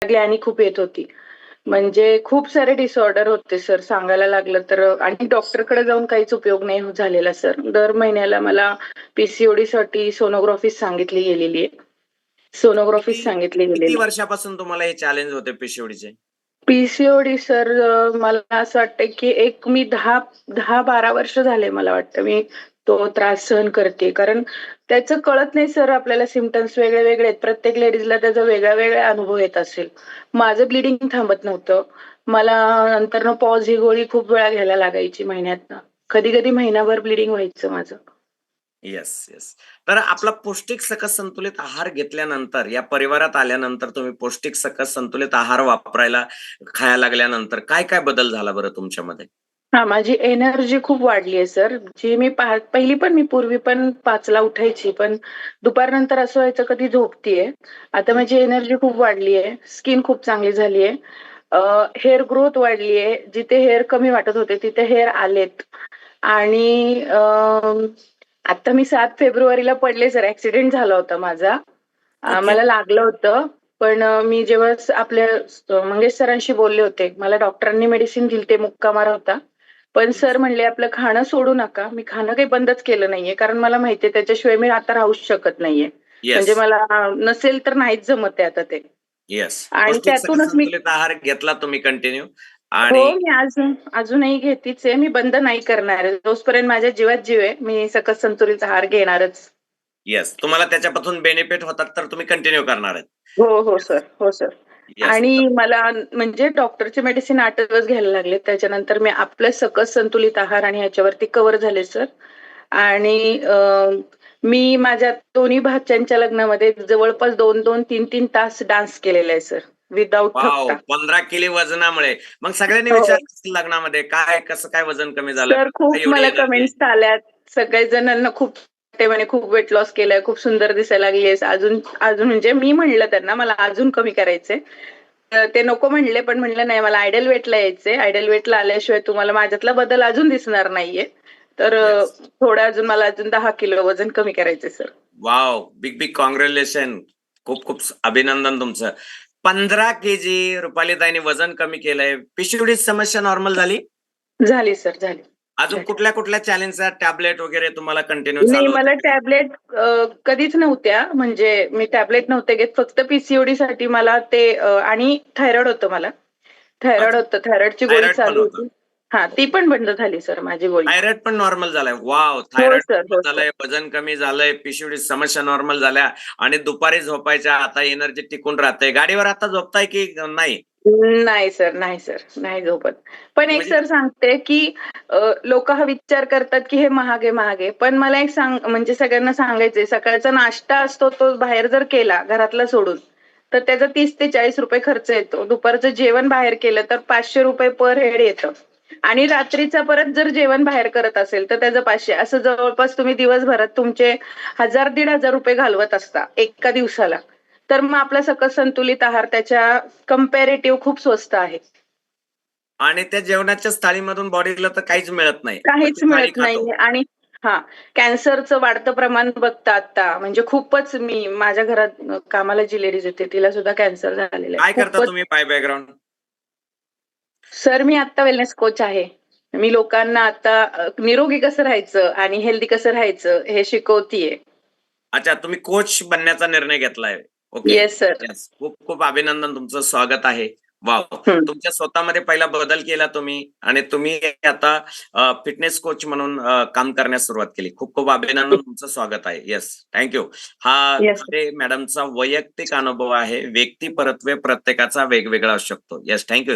ग्लॅनी खूप येत होती. म्हणजे खूप सारे डिसऑर्डर होते सर सांगायला लागलं तर आणि डॉक्टरकडे जाऊन काहीच उपयोग नाही झालेला सर. दर महिन्याला मला पीसीओडीसाठी सोनोग्राफी सांगितली गेलेली आहे. सोनोग्राफी किती सांगितली किती गेलेली. वर्षापासून तुम्हाला हे चॅलेंज होते पीसीओडीचे? पीसीओडी सर मला असं वाटतं की मी 10-12 वर्ष झाले मला वाटतं मी तो त्रास सहन करते. कारण त्याचं कळत नाही सर आपल्याला सिम्प्टम्स वेगळे-वेगळे आहेत. प्रत्येक लेडीजला त्याचा वेगळा-वेगळा अनुभव येत असेल. माझं ब्लीडिंग थांबत नव्हतं. मला नंतरनं पॉज ही गोळी खूप वेळा घ्यायला लागायची महिन्यातनं. कधी-कधी महिनाभर ब्लीडिंग व्हायचं माझं. Yes, yes. तर आपला पौष्टिक सकस संतुलित आहार घेतल्यानंतर, या परिवारात आल्यानंतर तुम्ही पौष्टिक सकस संतुलित आहार खायला लागल्यानंतर काय-काय बदल झाला बरं तुमच्यामध्ये? हां, माझी एनर्जी खूप वाढली आहे सर. जी मी मी पूर्वी पण 5:00ला उठायची, पण दुपारनंतर असं व्हायचं कधी झोपतीये. आता हं. माझी एनर्जी खूप वाढली आहे. स्किन खूप चांगली झाली आहे. हेअर ग्रोथ वाढली आहे. जिथे हेअर कमी वाटत होते, तिथे हेअर आलेत. आणि आता मी 7 फेब्रुवारीला पडले सर. ॲक्सिडेंट झाला होता माझा. ओके. मला लागलं होतं. पण मी जेव्हा आपल्या मंगेश सरांशी बोलले होते. मला डॉक्टरांनी मेडिसिन दिली मुक्का मारा होता. पण सर म्हणले, "आपलं खाणं सोडू नका." मी खाणं काही बंदच केलं नाहीये. कारण मला माहितीये त्याच्याशिवाय मी आता राहूच शकत नाहीये. म्हणजे येस, मला नसेल तर नाहीच जमत आहे आता ते. येस. आणि पौष्टिक सकस त्यातूनच मी संतुलित आहार घेतला तुम्ही कंटिन्यू हो, आणि मी अजूनही घेतीच आहे. मी बंद नाही करणार आहे. जोपर्यंत माझ्या जीवात जीव आहे, मी सकस संतुलित आहार घेणारच. येस, तुम्हाला त्याच्यापासून बेनिफिट होतात तर तुम्ही कंटिन्यू करणार आहेत. हो, हो सर. हो सर. येस. आणि मला म्हणजे डॉक्टरचे मेडिसिन 8 दिवस घ्यायला लागले. त्याच्यानंतर मी आपलं सकस संतुलित आहार आणि ह्याच्यावरती कव्हर झाले सर. आणि मी माझ्या दोन्ही भाच्यांच्या लग्नामध्ये जवळपास 2-2, 3-3 तास डान्स केलेला आहे सर, विथआऊट वॉव! थकता. 15 किलो वजनामुळे. मग सगळ्यांनी हो. विचारलं असेल लग्नामध्ये कसं काय वजन कमी झालं? सर कसं काय खूप एवढी मला एनर्जी? कमेंट्स आल्यात. सगळ्या जणांना खूप ते म्हणे खूप वेट लॉस केलंय, खूप सुंदर दिसायला लागलीयेस. अजून अजून म्हणजे मी म्हणलं त्यांना मला अजून कमी करायचंय. ते नको म्हणले, पण म्हणलं नाही मला आयडल वेटला यायचंय. आयडल वेटला आल्याशिवाय तुम्हाला माझ्यातला बदल अजून दिसणार नाहीये. तर येस. थोडं अजून मला अजून 10 किलो वजन कमी करायचंय sir. Wow! Big, big congratulation. खूप-खूप अभिनंदन तुमचं. 15 केजी रुपालीताईंनी वजन कमी केलंय. पीसीओडी समस्या नॉर्मल झाली? झाली सर, झाली. अजून झाली. कुठल्या चॅलेंजचा टॅबलेट वगैरे तुम्हाला कंटिन्यू नाही चालू मला होते? टॅबलेट कधीच नव्हत्या. म्हणजे मी टॅबलेट नव्हते घेत. फक्त पीसीओडीसाठी मला ते आणि थायरॉइड होतं मला. थायरॉइड अच्छा. होतं. थायरॉइडची गोळी थायरॉइड पण चालू होतं. होती. हां, ती पण बंद झाली सर माझी गोळी. थायरॉइड पण नॉर्मल झालाय. वॉव! हो थायरॉइड सर, हो नॉर्मल सर. झालंय, वजन कमी झालंय, पीसीओडी समस्या नॉर्मल झाल्या आणि दुपारी झोपायच्या आता एनर्जी टिकून राहते. गाडीवर आता झोपताय की नाही? नाही सर, नाही सर. नाही झोपत. पण एक म्हणजे सर सांगते, की लोकं हा विचार करतात, की हे महाग आहे, महाग आहे. पण मला एक म्हणजे सगळ्यांना सांगायचंय, सकाळचा नाश्ता असतो तो बाहेर जर केला घरातला सोडून, तर त्याचा ₹30 ते ₹40 खर्च येतो. दुपारचं जेवण बाहेर केलं तर ₹500 पर हेड येतं. आणि रात्रीचा परत जर जेवण बाहेर करत असेल, तर त्याचं 500 असं जवळपास तुम्ही दिवसभरात तुमचे 1000-1500 घालवत असता एका दिवसाला. तर मग आपला सकस संतुलित आहार त्याच्या कंपॅरेटिव्ह खूप स्वस्त आहे. आणि त्या जेवणाच्या थाळीमधून बॉडीला तर काहीच मिळत नाही. पण काहीच ती थाळी मिळत खातो. नाहीये आणि हां, कॅन्सरचं वाढतं प्रमाण बघता आता म्हणजे खूपच मी माझ्या घरात कामाला जी लेडीज येते तिला सुद्धा कॅन्सर झालेला आहे. काय करता खूपच तुम्ही बाय बॅकग्राऊंड? सर मी आता वेलनेस कोच आहे. मी लोकांना आता निरोगी कसं राहायचं आणि हेल्दी कसं राहायचं हे शिकवतीये. अच्छा, तुम्ही कोच बनण्याचा निर्णय घेतलाय. ओके. Yes sir. येस. खूप-खूप अभिनंदन तुमचं स्वागत आहे. वॉव! हं. तुमच्या स्वतःमध्ये पहिला बदल केला तुम्ही आणि तुम्ही आता फिटनेस कोच म्हणून काम करण्यास सुरुवात केली. खूप-खूप अभिनंदन तुमचं स्वागत आहे. येस. Thank you. हा येस. खरे मॅडमचा वैयक्तिक अनुभव आहे. व्यक्तिपरत्वे प्रत्येकाचा वेगवेगळा असू शकतो. येस. थँक